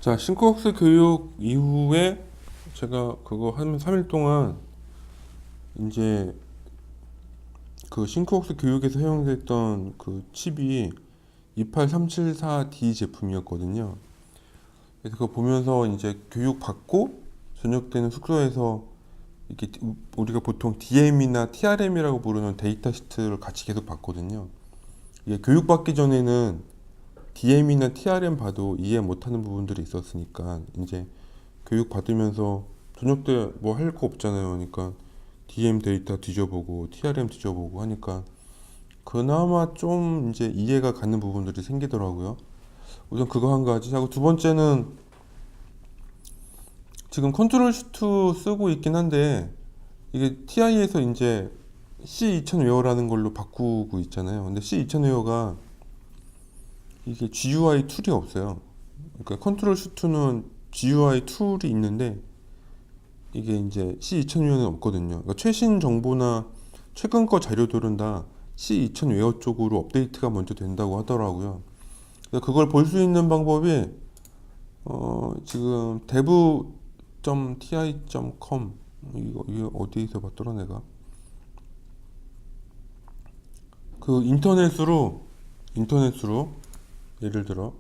자, 싱크웍스 교육 이후에 제가 그거 한 3일 동안 이제 그 싱크웍스 교육에서 사용됐던 그 칩이 28374D 제품이었거든요. 그래서 그거 보면서 이제 교육 받고 저녁 때는 숙소에서 이렇게 우리가 보통 DM이나 TRM이라고 부르는 데이터 시트를 같이 계속 봤거든요. 이게 교육 받기 전에는 DM이나 TRM 봐도 이해 못하는 부분들이 있었으니까 이제 교육 받으면서 저녁 때 뭐 할 거 없잖아요. 그러니까 DM 데이터 뒤져보고 TRM 뒤져보고 하니까 그나마 좀 이제 이해가 가는 부분들이 생기더라고요. 우선 그거 한 가지 하고, 두 번째는 지금 컨트롤 슈트 쓰고 있긴 한데 이게 TI에서 이제 C2000 웨어라는 걸로 바꾸고 있잖아요. 근데 C2000 웨어가 이게 GUI 툴이 없어요. 그러니까 컨트롤 슈트는 GUI 툴이 있는데 이게 이제 C2000 웨어는 없거든요. 그러니까 최신 정보나 최근 거 자료들은 다 C2000 웨어 쪽으로 업데이트가 먼저 된다고 하더라고요. 그래서 그걸 볼 수 있는 방법이 지금 dev.ti.com 이거 어디에서 봤더라 내가. 그 인터넷으로 예를 들어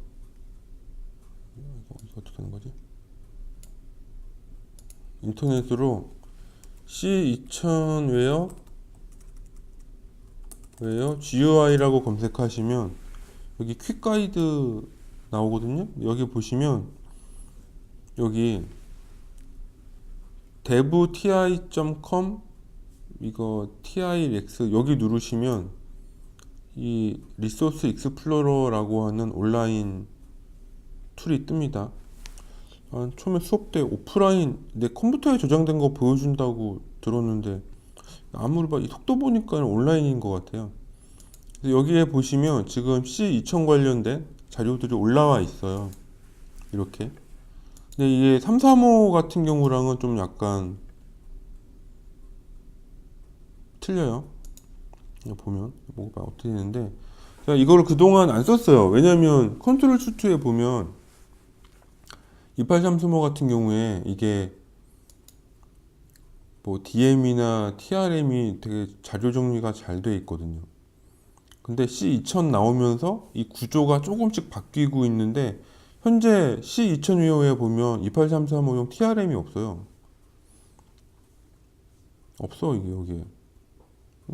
이거 어떻게 하는 거지? 인터넷으로 C2000 웨어 GUI라고 검색하시면 여기 퀵 가이드 나오거든요. 여기 보시면 여기 devti.com 이거 TIX 여기 누르시면 이 리소스 익스플로러라고 하는 온라인 툴이 뜹니다. 처음에 수업 때 오프라인 내 컴퓨터에 저장된 거 보여준다고 들었는데 아무리 봐 이 속도 보니까 온라인인 것 같아요. 그래서 여기에 보시면 지금 C2000 관련된 자료들이 올라와 있어요. 이렇게. 근데 이게 335 같은 경우랑은 좀 약간 틀려요. 보면 뭐가 어떻게 되는데 제가 이거를 그동안 안 썼어요. 왜냐면 컨트롤 슈트에 보면 28335 같은 경우에 이게 뭐 DM이나 TRM이 되게 자료 정리가 잘 돼 있거든요. 근데 C2000 나오면서 이 구조가 조금씩 바뀌고 있는데 현재 C2000 웨어에 보면 28335용 TRM이 없어요. 없어 이게 여기에.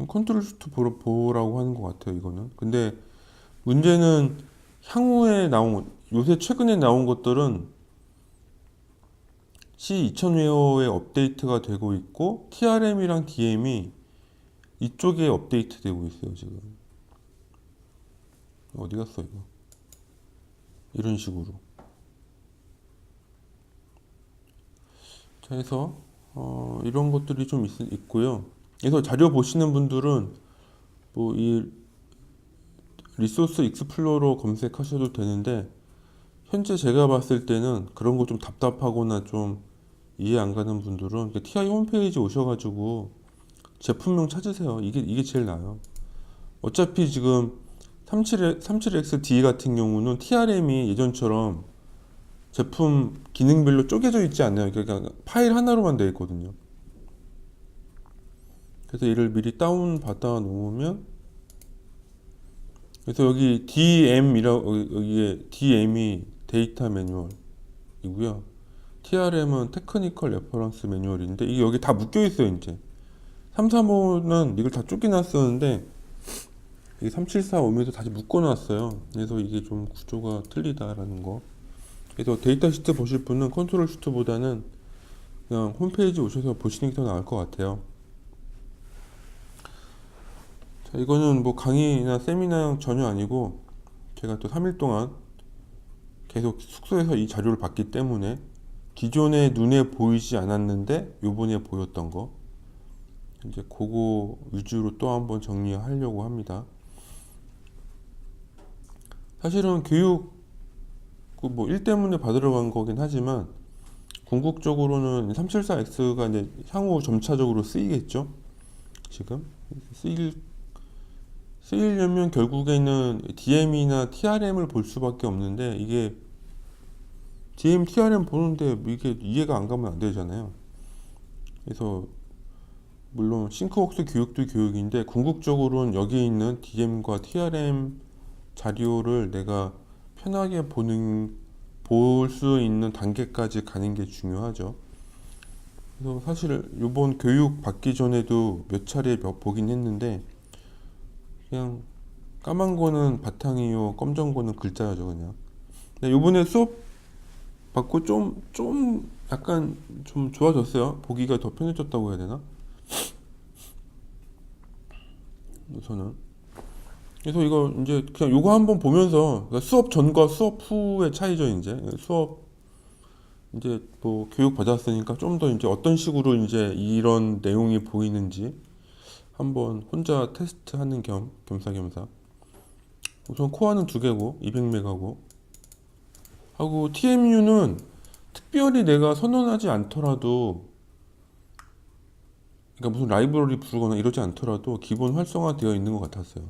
컨트롤 슈트 보라고 하는 것 같아요 이거는. 근데 문제는 향후에 요새 최근에 나온 것들은 C2000 웨어에 업데이트가 되고 있고 TRM이랑 DM이 이쪽에 업데이트 되고 있어요 지금. 어디 갔어 이거. 이런 식으로. 자, 해서 이런 것들이 좀 있고요. 그래서 자료 보시는 분들은 뭐 이 리소스 익스플로러 검색하셔도 되는데 현재 제가 봤을 때는 그런 거 좀 답답하거나 좀 이해 안 가는 분들은 TI 홈페이지 오셔가지고 제품명 찾으세요. 이게 제일 나아요. 어차피 지금 37XD 같은 경우는 TRM이 예전처럼 제품 기능별로 쪼개져 있지 않나요? 그러니까 파일 하나로만 되어 있거든요. 그래서 이를 미리 다운 받아 놓으면, 그래서 여기 여기에 DM이 데이터 매뉴얼이고요. TRM은 테크니컬 레퍼런스 매뉴얼인데 이게 여기 다 묶여 있어요. 이제 335는 이걸 다 쫓겨놨었는데 이게 374 오면서 다시 묶어놨어요. 그래서 이게 좀 구조가 틀리다라는 거. 그래서 데이터 시트 보실 분은 컨트롤 슈트보다는 그냥 홈페이지 오셔서 보시는 게 더 나을 것 같아요. 자, 이거는 뭐 강의나 세미나용 전혀 아니고 제가 또 3일 동안 계속 숙소에서 이 자료를 봤기 때문에 기존에 눈에 보이지 않았는데 요번에 보였던 거 이제 그거 위주로 또 한번 정리하려고 합니다. 사실은 교육 뭐 일 때문에 받으러 간 거긴 하지만 궁극적으로는 374X가 이제 향후 점차적으로 쓰이겠죠. 지금 쓰이려면 결국에는 DM이나 TRM을 볼 수밖에 없는데 이게 DM, TRM 보는데 이게 이해가 안 가면 안 되잖아요. 그래서 물론 싱크웍스 교육도 교육인데 궁극적으로는 여기 있는 DM과 TRM 자료를 내가 편하게 볼 수 있는 단계까지 가는 게 중요하죠. 그래서 사실 이번 교육 받기 전에도 몇 차례 보긴 했는데 그냥 까만 거는 바탕이요, 검정 거는 글자죠 그냥. 근데 이번에 수업 받고 좀 약간 좀 좋아졌어요. 보기가 더 편해졌다고 해야 되나? 우선은. 그래서 이거 이제 그냥 요거 한번 보면서 그러니까 수업 전과 수업 후의 차이죠 이제. 수업 이제 뭐 교육 받았으니까 좀 더 이제 어떤 식으로 이제 이런 내용이 보이는지 한번 혼자 테스트하는 겸사겸사. 우선 코어는 2개고 200메가고 하고 TMU는 특별히 내가 선언하지 않더라도 그러니까 무슨 라이브러리 부르거나 이러지 않더라도 기본 활성화되어 있는 것 같았어요.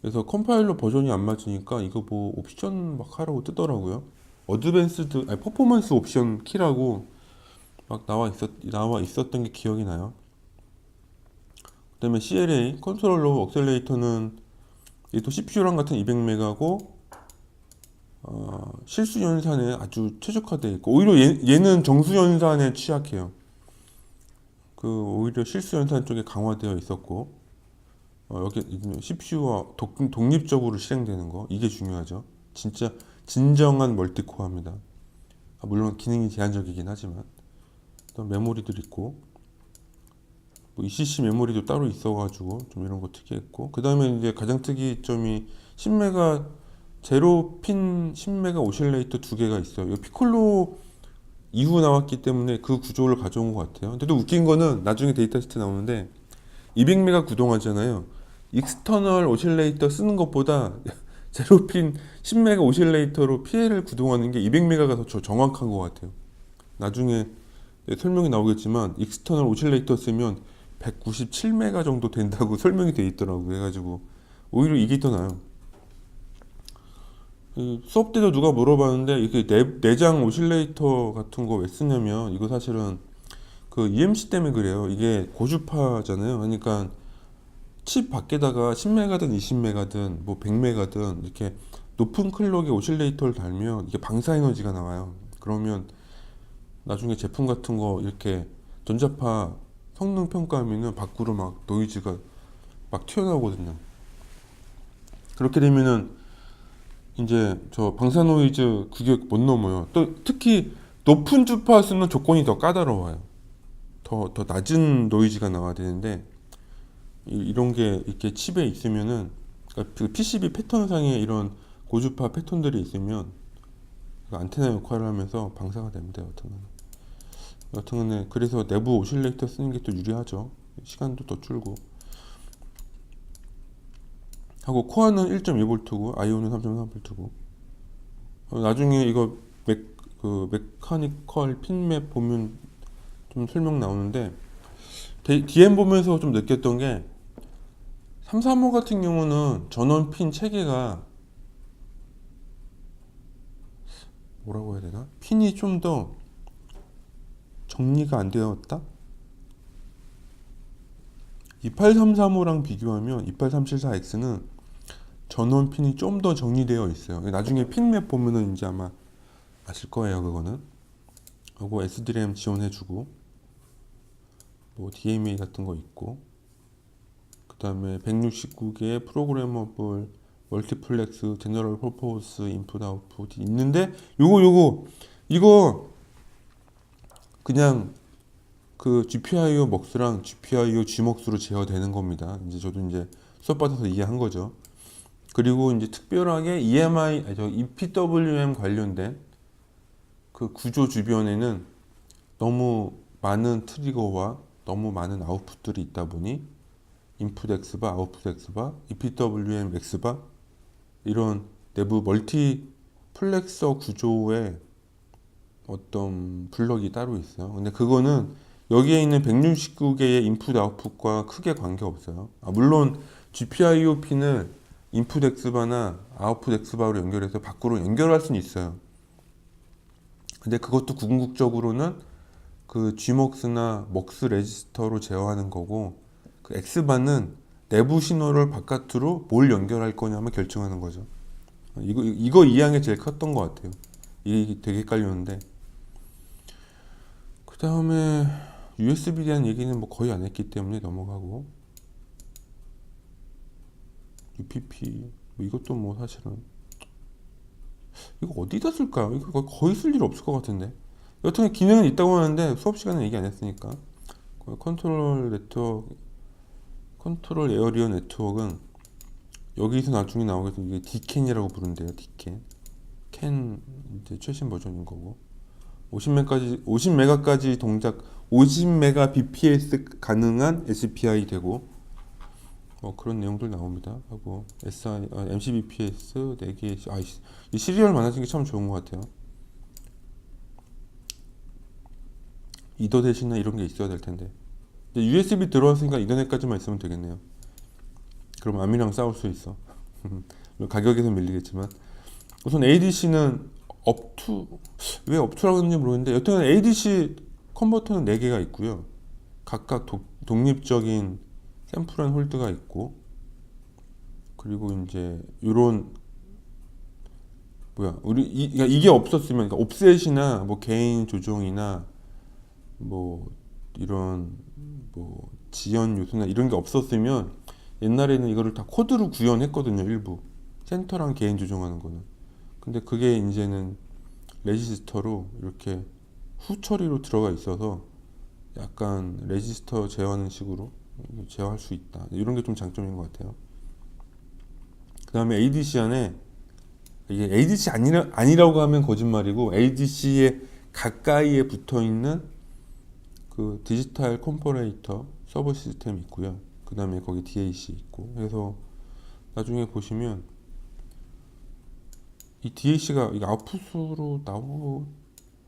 그래서 컴파일러 버전이 안 맞으니까 이거 뭐 옵션 막 하라고 뜨더라고요. 어드밴스드 아니 퍼포먼스 옵션 키라고 막 나와 있었던 게 기억이 나요. 그다음에 CLA 컨트롤 로우 억셀레이터는 얘도 CPU랑 같은 200메가고 실수 연산에 아주 최적화되어 있고 오히려 얘는 정수 연산에 취약해요. 그 오히려 실수 연산 쪽에 강화되어 있었고 여기 CPU와 독립적으로 실행되는 거 이게 중요하죠. 진짜 진정한 멀티코어입니다. 물론 기능이 제한적이긴 하지만 또 메모리들 있고 뭐 ECC 메모리도 따로 있어가지고 좀 이런 거 특이했고 그 다음에 이제 가장 특이점이 10메가 제로핀 10메가 오실레이터 2개가 있어요. 이 피콜로 이후 나왔기 때문에 그 구조를 가져온 것 같아요. 근데 또 웃긴 거는 나중에 데이터 시트 나오는데 200메가 구동하잖아요. 익스터널 오실레이터 쓰는 것보다 제로핀 10메가 오실레이터로 PL을 구동하는 게 200메가가 더 정확한 것 같아요. 나중에 설명이 나오겠지만 익스터널 오실레이터 쓰면 197메가 정도 된다고 설명이 돼 있더라고요. 그래가지고 오히려 이게 더 나아요. 수업 때도 누가 물어봤는데 이게 내장 오실레이터 같은 거 왜 쓰냐면 이거 사실은 그 EMC 때문에 그래요. 이게 고주파잖아요. 그러니까 칩 밖에다가 10메가든 20메가든 뭐 100메가든 이렇게 높은 클럭의 오실레이터를 달면 이게 방사 에너지가 나와요. 그러면 나중에 제품 같은 거 이렇게 전자파 성능 평가하면은 밖으로 막 노이즈가 막 튀어나오거든요. 그렇게 되면은 이제 저 방사 노이즈 그게 못 넘어요. 또 특히 높은 주파 쓰면 조건이 더 까다로워요. 더 낮은 노이즈가 나와야 되는데 이런 게 이렇게 칩에 있으면은 그러니까 그 PCB 패턴상에 이런 고주파 패턴들이 있으면 그 안테나 역할을 하면서 방사가 됩니다. 여튼간에 그래서 내부 오실레이터 쓰는 게 또 유리하죠. 시간도 더 줄고 하고 코어는 1.2V고 아이오는 3.3V고 나중에 이거 메카니컬 핀맵 보면 좀 설명 나오는데 DM 보면서 좀 느꼈던 게 335 같은 경우는 전원 핀 체계가 뭐라고 해야 되나? 핀이 좀 더 정리가 안 되었다? 28335랑 비교하면 28374X는 전원 핀이 좀 더 정리되어 있어요. 나중에 핀맵 보면은 이제 아마 아실 거예요, 그거는. 그리고 SDRAM 지원해주고, 뭐 DMA 같은 거 있고, 그 다음에 169개의 프로그래머블 멀티플렉스 제너럴 퍼포스 인풋 아웃풋이 있는데 이거 그냥 그 GPIO 먹스랑 GPIO G먹스로 제어되는 겁니다. 이제 저도 이제 수업 받아서 이해한 거죠. 그리고 이제 특별하게 EPWM 관련된 그 구조 주변에는 너무 많은 트리거와 너무 많은 아웃풋들이 있다 보니 인풋 X바, 아웃풋 X바, EPWM X바 이런 내부 멀티플렉서 구조의 어떤 블럭이 따로 있어요. 근데 그거는 여기에 있는 169개의 인풋 아웃풋과 크게 관계없어요. 물론 GPIO 핀을 인풋 X바나 아웃풋 X바로 연결해서 밖으로 연결할 수는 있어요. 근데 그것도 궁극적으로는 그 Gmux,나 MUX 레지스터로 제어하는 거고, 그 X반은 내부 신호를 바깥으로 뭘 연결할 거냐만 결정하는 거죠. 이거 이해한 게 제일 컸던 것 같아요. 이게 되게 헷갈렸는데. 그 다음에 USB에 대한 얘기는 뭐 거의 안 했기 때문에 넘어가고, UPP 뭐 이것도 뭐 사실은 이거 어디다 쓸까요? 이거 거의 쓸 일 없을 것 같은데. 여튼 기능은 있다고 하는데 수업 시간에 얘기 안 했으니까. 컨트롤 에어리어 네트워크는 여기서 나중에 나오겠죠. 이게 D캔이라고 부른대요. D캔. 캔 이제 최신 버전인 거고. 50메가까지 동작, 50메가 bps 가능한 SPI 되고, 그런 내용들 나옵니다. 하고 MCBPS 4개. 이 시리얼 많아진 게 참 좋은 것 같아요. 이더넷이나 이런 게 있어야 될 텐데. USB 들어왔으니까 이더넷까지만 있으면 되겠네요. 그럼 아미랑 싸울 수 있어. 가격에서 밀리겠지만. 우선 ADC는 왜 업투라고 했는지 모르겠는데, 여튼 ADC 컨버터는 4개가 있고요. 각각 독립적인 샘플 앤 홀드가 있고, 그리고 이제 요런 그러니까 이게 없었으면, 그러니까 옵셋이나 뭐 개인 조정이나 뭐 이런 뭐 지연 요소나 이런 게 없었으면, 옛날에는 이거를 다 코드로 구현했거든요. 일부 센터랑 개인 조정하는 거는. 근데 그게 이제는 레지스터로 이렇게 후 처리로 들어가 있어서 약간 레지스터 제어하는 식으로 제어할 수 있다. 이런 게 좀 장점인 것 같아요. 그 다음에 ADC 안에, 이게 ADC 아니라고 하면 거짓말이고, ADC에 가까이에 붙어 있는 그 디지털 컴퍼레이터 서버 시스템이 있고요. 그 다음에 거기 DAC 있고 해서 나중에 보시면 이 DAC가 이게 아웃풋으로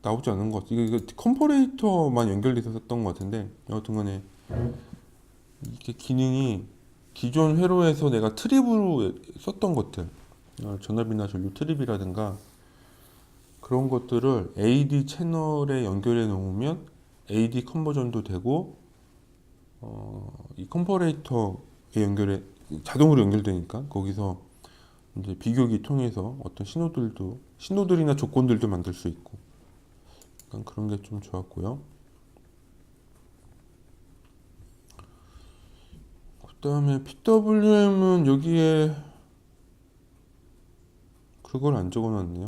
나오지 않은 것 같아요. 이게 컴퍼레이터만 연결돼 있었던 것 같은데, 여하튼간에 이게 기능이 기존 회로에서 내가 트립으로 썼던 것들, 전압이나 전류 트립이라든가 그런 것들을 AD 채널에 연결해 놓으면 AD 컨버전도 되고, 이 컴퍼레이터에 자동으로 연결되니까 거기서 이제 비교기 통해서 어떤 신호들이나 조건들도 만들 수 있고, 약간 그런 게 좀 좋았고요. 그 다음에 PWM은 여기에 그걸 안 적어놨네요.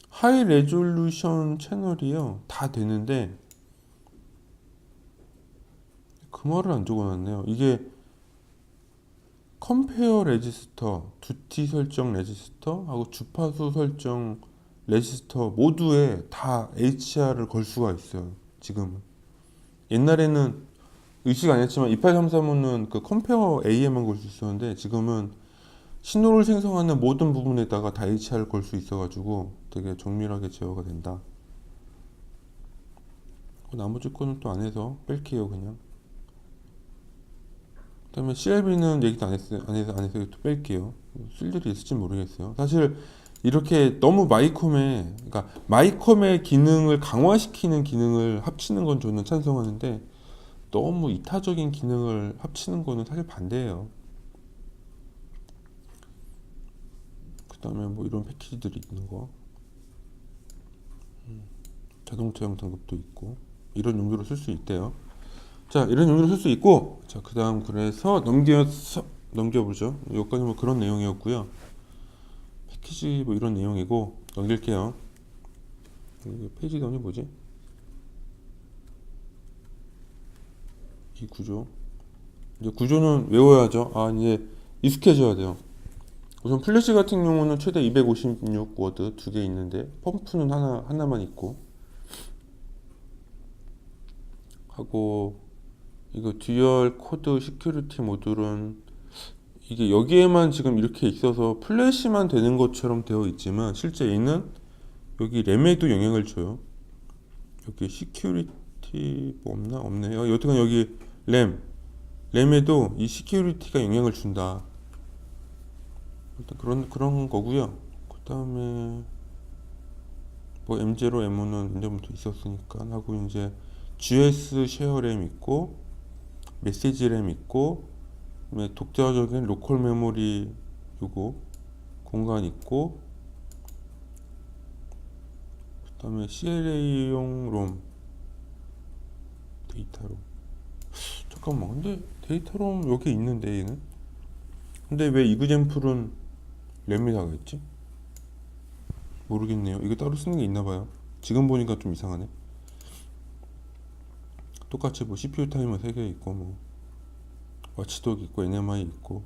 하이 레졸루션 채널이요. 다 되는데 그 말을 안 적어놨네요. 이게 컴페어 레지스터, 두티 설정 레지스터 하고 주파수 설정 레지스터 모두에 다 HR을 걸 수가 있어요. 지금은. 옛날에는 의식 안 했지만 2833은 그 컴페어 A에만 걸 수 있었는데, 지금은 신호를 생성하는 모든 부분에다가 다 HR을 걸 수 있어가지고 되게 정밀하게 제어가 된다. 나머지 거는 또 안 해서 뺄게요, 그냥. 그 다음에 CLB는 얘기도 안 해서 또 뺄게요. 쓸 일이 있을지 모르겠어요. 사실 이렇게 너무 마이컴의 기능을 강화시키는 기능을 합치는 건 저는 찬성하는데, 너무 이타적인 기능을 합치는 거는 사실 반대예요. 그 다음에 뭐 이런 패키지들이 있는 거, 자동차용 등급도 있고, 이런 용도로 쓸 수 있대요. 자, 이런 용도로 쓸 수 있고, 자, 그 다음 그래서 넘겨보죠. 여기까지 뭐 그런 내용이었고요. 패키지 뭐 이런 내용이고, 넘길게요. 페이지 단위 뭐지? 이 구조. 이제 구조는 외워야죠. 이제 익숙해져야 돼요. 우선 플래시 같은 경우는 최대 256 워드 2개 있는데, 펌프는 하나만 있고, 하고 이거 듀얼 코드 시큐리티 모듈은 이게 여기에만 지금 이렇게 있어서 플래시만 되는 것처럼 되어 있지만, 실제 얘는 여기 램에도 영향을 줘요. 여기 시큐리티 뭐 없네요. 여튼간 여기 램에도 이 시큐리티가 영향을 준다. 일단 그런 거고요. 그 다음에 뭐 M0, M5는 예전부터 있었으니까 하고 이제 GS 쉐어 램 있고 메시지 램 있고 그다음에 독자적인 로컬 메모리 요거 공간 있고 그다음에 CLA용 롬 데이터 롬 잠깐만 근데 데이터 롬 여기 있는데 얘는 근데 왜 이그젠플은 램이 나가있지? 모르겠네요. 이거 따로 쓰는 게 있나봐요. 지금 보니까 좀 이상하네. 똑같이 뭐 CPU 타이머 3개 있고 뭐 와치독 있고 NMI 있고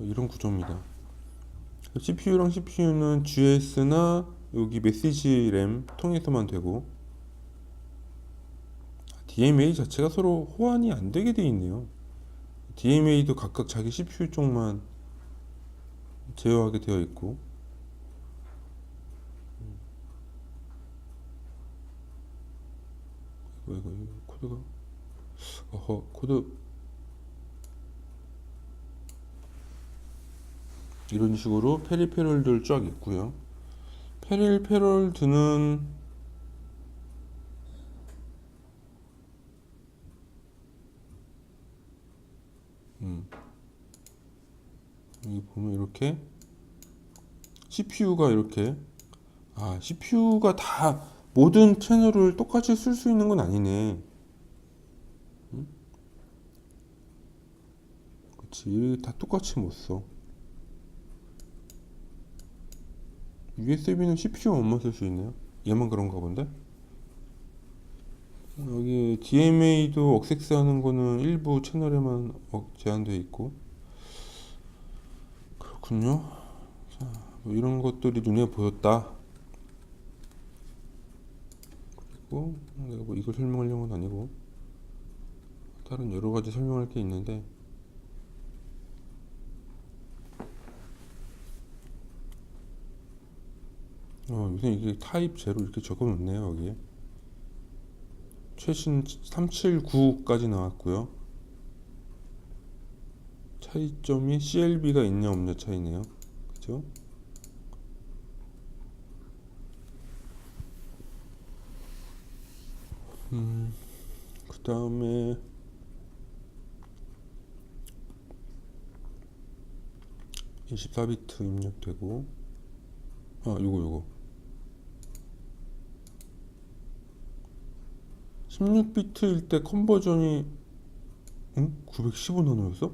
이런 구조입니다. CPU랑 CPU는 GS나 여기 메시지 램 통해서만 되고 DMA 자체가 서로 호환이 안 되게 돼 있네요. DMA도 각각 자기 CPU 쪽만 제어하게 되어 있고 이거 코드가 코드 이런 식으로 페리페럴들 쫙 있고요. 페리페럴드는 여기 보면 이렇게 CPU가 이렇게 CPU가 다 모든 채널을 똑같이 쓸 수 있는 건 아니네. 그치 다 똑같이 못 써. USB는 CPU만 쓸 수 있네요. 얘만 그런가 본데? 여기 DMA도 억세스 하는 거는 일부 채널에만 제한되어 있고 그렇군요. 자, 뭐 이런 것들이 눈에 보였다. 그리고 내가 뭐 이걸 설명하려는 건 아니고 다른 여러 가지 설명할 게 있는데 요새 이게 타입 제로 이렇게 적어 놓네요. 여기에 최신 379까지 나왔고요. 차이점이 CLB가 있냐 없냐 차이네요. 그죠? 그 다음에 24비트 입력되고 요거 16비트일 때 컨버전이 915나노였어?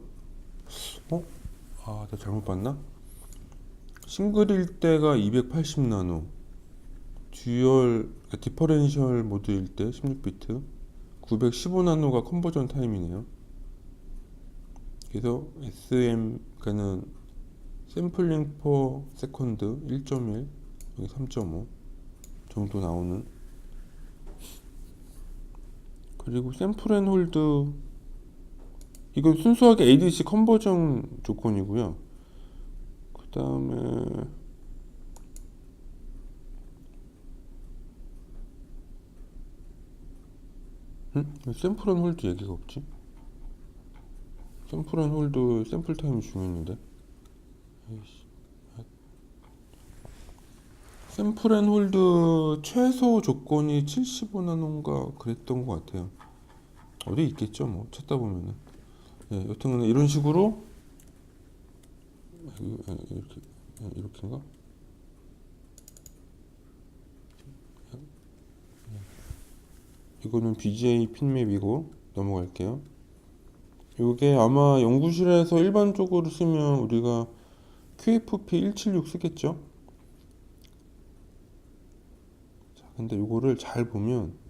나 잘못 봤나? 싱글일 때가 280나노 듀얼 디퍼렌셜 모드일 때 16비트 915나노가 컨버전 타임이네요. 그래서 SM 그는 샘플링 퍼 세컨드 1.1 여기 3.5 정도 나오는 그리고 샘플 앤 홀드 이건 순수하게 ADC 컨버전 조건이고요. 그 다음에 샘플 앤 홀드 얘기가 없지? 샘플 앤 홀드 샘플 타임이 중요했는데 샘플 앤 홀드 최소 조건이 75나노인가 그랬던 것 같아요. 어디 있겠죠 뭐 찾다 보면은. 여튼 이런 식으로 이렇게인가? 이거는 BGA 핀맵이고 넘어갈게요. 이게 아마 연구실에서 일반적으로 쓰면 우리가 QFP176 쓰겠죠? 자, 근데 이거를 잘 보면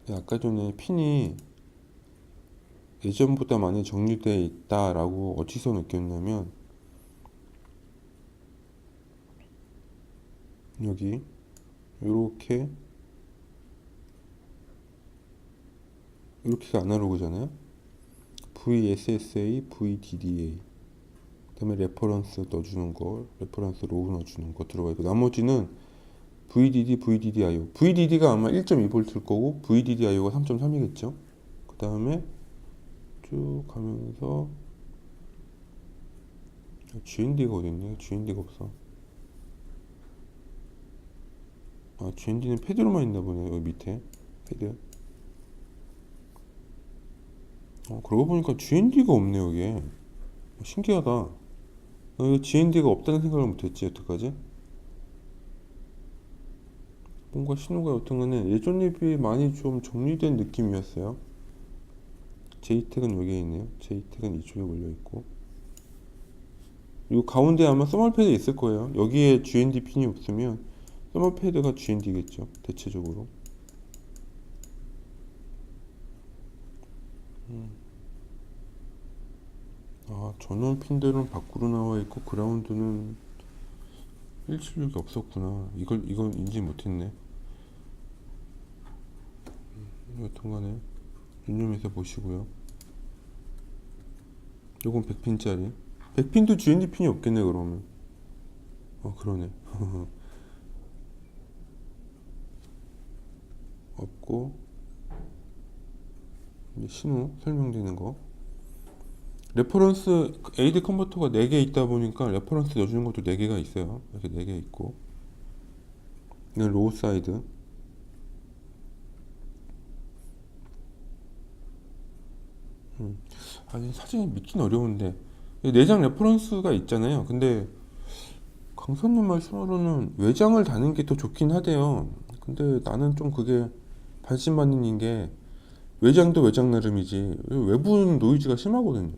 아까 전에 핀이 예전보다 많이 정리되어 있다라고 어디서 느꼈냐면 여기 이렇게가 아날로그잖아요. VSSA, VDDA 그 다음에 레퍼런스 넣어주는 거 레퍼런스 로우 넣어주는 거 들어가 있고 나머지는 VDD, VDDIO VDD가 아마 1.2V일 거고 VDDIO가 3.3이겠죠. 그 다음에 쭉 가면서 GND가 어딨네? GND가 없어. 아, GND는 패드로만 있나 보네. 여기 밑에 패드. 그러고 보니까 GND가 없네 여기에. 신기하다. 여기 GND가 없다는 생각을 못했지. 어떡하지? 뭔가 신호가 여튼간에 예전에 비해 많이 좀 정리된 느낌이었어요. JTAG은 여기에 있네요. JTAG은 이쪽에 몰려있고, 이 가운데 아마 써멀 패드 있을 거예요. 여기에 GND 핀이 없으면 써멀 패드가 GND겠죠, 대체적으로. 아, 전원 핀들은 밖으로 나와 있고 그라운드는 176이 없었구나. 이걸 인지 못했네. 여튼간에 유념해서 보시고요. 요건 100핀짜리. 100핀도 GND 핀이 없겠네 그러면. 그러네. 없고, 이제 신호 설명되는 거. 레퍼런스 AD 컨버터가 4개 있다 보니까 레퍼런스 넣어주는 것도 4개가 있어요. 이렇게 4개 있고, 이건 로우 사이드. 아니, 사진이 믿긴 어려운데 내장 레퍼런스가 있잖아요. 근데 강사님 말씀으로는 외장을 다는 게 더 좋긴 하대요. 근데 나는 좀 그게 반신반의인 게, 외장도 외장 나름이지 외부는 노이즈가 심하거든요.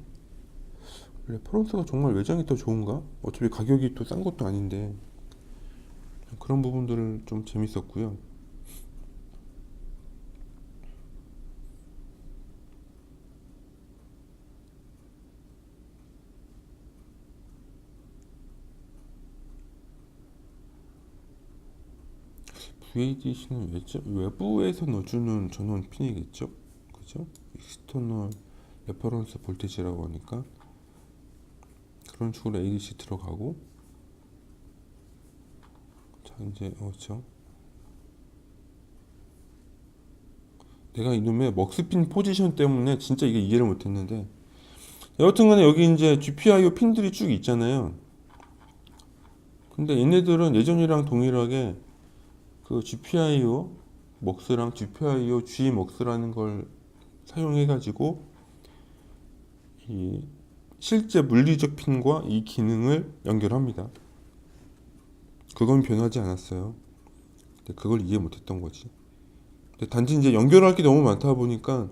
레퍼런스가 정말 외장이 더 좋은가? 어차피 가격이 또 싼 것도 아닌데. 그런 부분들을 좀 재밌었고요. VADC는 외부에서 넣어주는 전원 핀이겠죠? 그죠? 익스터널 레퍼런스 볼테지라고 하니까 그런 식으로 ADC 들어가고. 자, 이제 그렇죠. 내가 이놈의 먹스핀 포지션 때문에 진짜 이게 이해를 못했는데, 여튼간에 여기 이제 GPIO 핀들이 쭉 있잖아요. 근데 얘네들은 예전이랑 동일하게 그 GPIO 먹스랑 GPIO G 먹스라는 걸 사용해가지고 이 실제 물리적 핀과 이 기능을 연결합니다. 그건 변하지 않았어요. 근데 그걸 이해 못했던 거지. 근데 단지 이제 연결할 게 너무 많다 보니까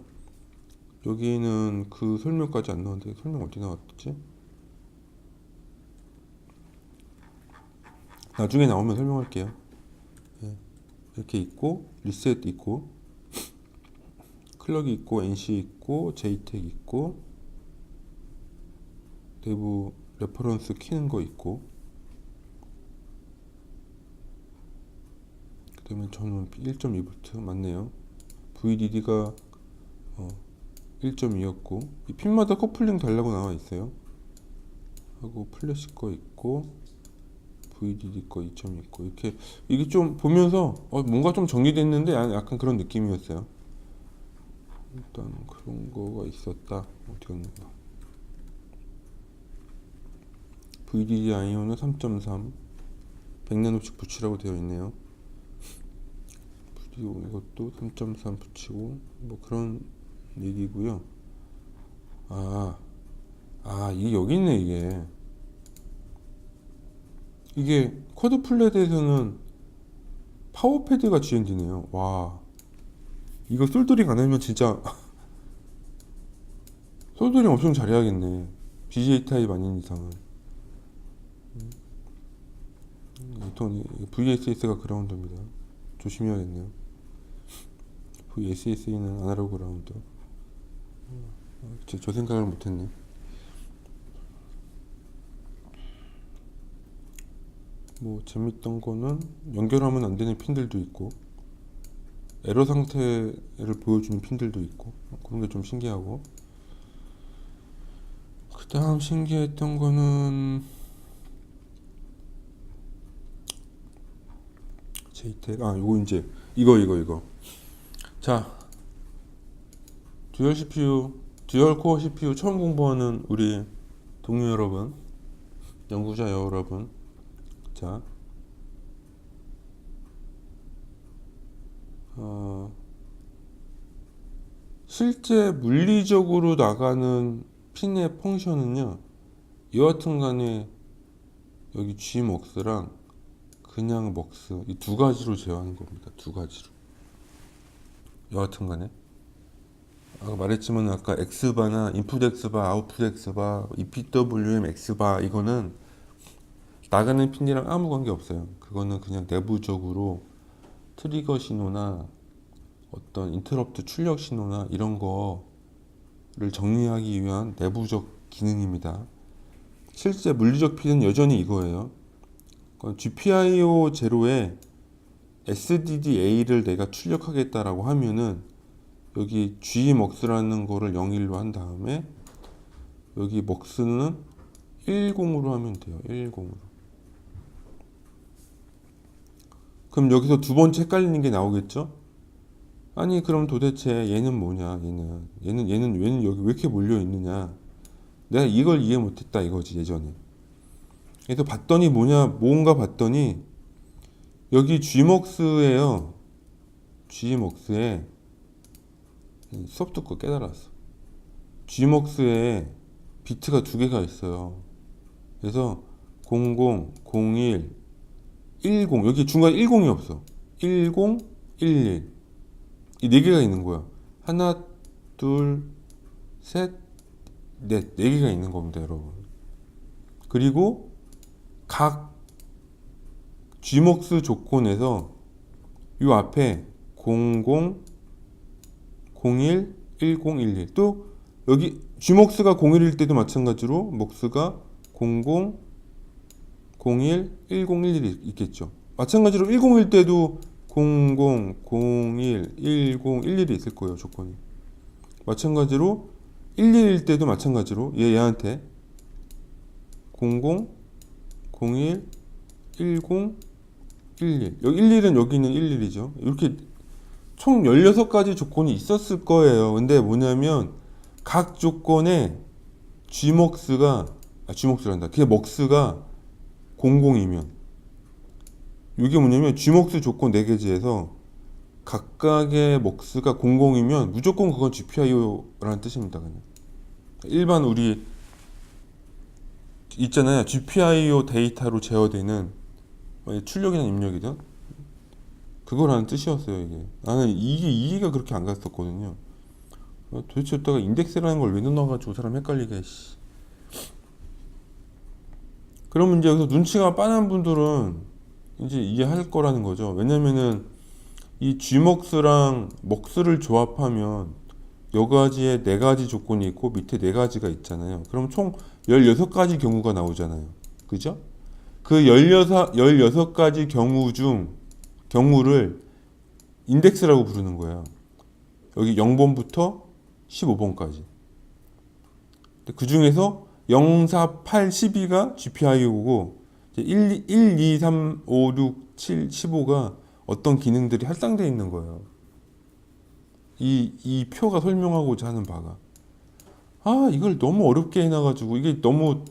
여기는 그 설명까지 안 나왔는데, 설명 어디 나왔지? 나중에 나오면 설명할게요. 네. 이렇게 있고, 리셋 있고, 클럭이 있고, NC 있고, JTAG 있고, 내부 레퍼런스 키는 거 있고, 그 다음에 저는 1.2V 맞네요. VDD가 1.2였고, 이 핀마다 커플링 달라고 나와 있어요. 하고 플래시 거 있고, VDD 거 2.2 있고, 이렇게. 이게 좀 보면서 뭔가 좀 정리됐는데 약간 그런 느낌이었어요. 일단 그런 거가 있었다. 어떻게 했나. VDD 아이오는 3.3 100나노씩 붙이라고 되어 있네요. 이것도 3.3 붙이고, 뭐 그런 얘기고요. 이게 여기 있네. 이게 쿼드 플랫에서는 파워패드가 GND네요. 와, 이거 솔더링 안 하면 진짜 솔더링 엄청 잘해야겠네. BGA 타입 아닌 이상은. 보통 VSS가 그라운드입니다. 조심해야겠네요. VSS는 아날로그 그라운드. 저 생각을 못했네. 뭐 재밌던 거는 연결하면 안 되는 핀들도 있고, 에러 상태를 보여주는 핀들도 있고, 그런 게 좀 신기하고. 그 다음 신기했던 거는 JTAG. 요거 이제 이거. 자, 듀얼 코어 CPU 처음 공부하는 우리 동료 여러분, 연구자 여러분, 자, 실제 물리적으로 나가는 핀의 펑션은요, 이와 같은 간에 여기 G먹스랑 그냥 먹스 이 두 가지로 제어하는 겁니다. 두 가지로. 여하튼 간에 아까 말했지만 아까 X바나 인풋 X바, 아웃풋 X바, EPWM X바 이거는 나가는 핀이랑 아무 관계 없어요. 그거는 그냥 내부적으로 트리거 신호나 어떤 인터럽트 출력 신호나 이런 거를 정리하기 위한 내부적 기능입니다. 실제 물리적 핀은 여전히 이거예요. GPIO 제로에 SDDA를 내가 출력하겠다라고 하면은 여기 G먹스라는 거를 01로 한 다음에 여기 먹스는 10으로 하면 돼요. 10으로. 그럼 여기서 두 번째 헷갈리는 게 나오겠죠? 아니 그럼 도대체 얘는 뭐냐? 얘는 여기 왜 이렇게 몰려 있느냐? 내가 이걸 이해 못했다 이거지 예전에. 그래서 봤더니 뭔가 봤더니 여기 G먹스에요. G먹스에 수업 듣고 깨달았어. G먹스에 비트가 두 개가 있어요. 그래서 00, 01, 10 여기 중간에 10이 없어. 10, 11 이 네 개가 있는 거야. 하나, 둘, 셋, 넷, 네 개가 있는 겁니다, 여러분. 그리고 각 G먹스 조건에서 이 앞에 00, 01, 10, 11. 또 여기 G먹스가 01일 때도 마찬가지로 먹스가 00, 01, 10, 11이 있겠죠. 마찬가지로 10일 때도 00, 01, 10, 11이 있을 거예요, 조건이. 마찬가지로 11일 때도 마찬가지로 얘한테 00, 01, 10, 11. 여기 11은 여기 있는 11이죠. 이렇게 총 16가지 조건이 있었을 거예요. 근데 뭐냐면 각 조건에 G먹스란다. 그게 먹스가 00이면 이게 뭐냐면 G먹스 조건 4개지에서 각각의 먹스가 00이면 무조건 그건 GPIO라는 뜻입니다. 그냥 일반 우리 있잖아요. GPIO 데이터로 제어되는 출력이나 입력이든 그거라는 뜻이었어요. 이게 나는 이게 이해가 그렇게 안 갔었거든요. 도대체 여기다가 인덱스라는 걸 왜 넣어가지고 사람 헷갈리게. 그러면 이제 여기서 눈치가 빠른 분들은 이제 이해할 거라는 거죠. 왜냐면은 이 G먹스랑 먹스를 조합하면 여가지에 4가지 조건이 있고 밑에 4가지가 있잖아요. 그럼 총 16가지 경우가 나오잖아요. 그죠? 그 16가지 경우를 인덱스라고 부르는 거예요. 여기 0번부터 15번까지. 그 중에서 0, 4, 8, 12가 GPIO고 1, 2, 3, 5, 6, 7, 15가 어떤 기능들이 할당되어 있는 거예요. 이 표가 설명하고자 하는 바가. 이걸 너무 어렵게 해놔가지고 이게 너무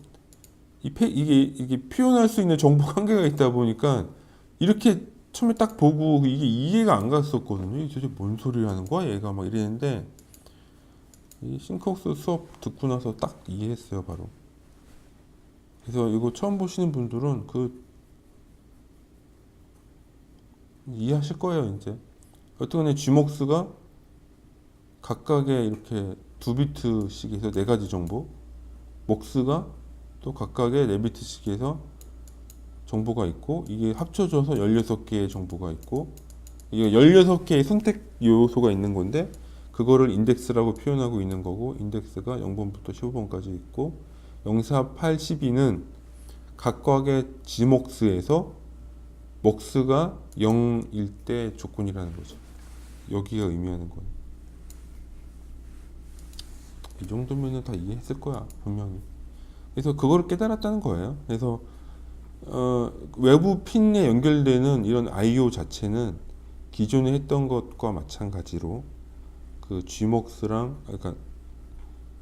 이게 표현할 수 있는 정보 한계가 있다 보니까 이렇게 처음에 딱 보고 이게 이해가 안 갔었거든요. 이게 도대체 뭔 소리 하는 거야 얘가 막 이랬는데 이 싱크웍스 수업 듣고 나서 딱 이해했어요 바로. 그래서 이거 처음 보시는 분들은 이해하실 거예요 이제. 여튼간에 G먹스가 각각의 이렇게 2비트씩 해서 4가지 정보, 먹스가 또 각각의 4비트씩 해서 정보가 있고 이게 합쳐져서 16개의 정보가 있고 이게 16개의 선택 요소가 있는 건데 그거를 인덱스라고 표현하고 있는 거고 인덱스가 0번부터 15번까지 있고 0, 4, 8, 12는 각각의 G먹스에서 먹스가 0일 때 조건이라는 거죠. 여기가 의미하는 건. 이 정도면은 다 이해했을 거야 분명히. 그래서 그거를 깨달았다는 거예요. 그래서 외부 핀에 연결되는 이런 I/O 자체는 기존에 했던 것과 마찬가지로 그 G먹스랑 그러니까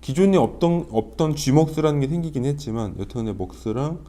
기존에 없던 G먹스라는 게 생기긴 했지만 여튼간에 먹스랑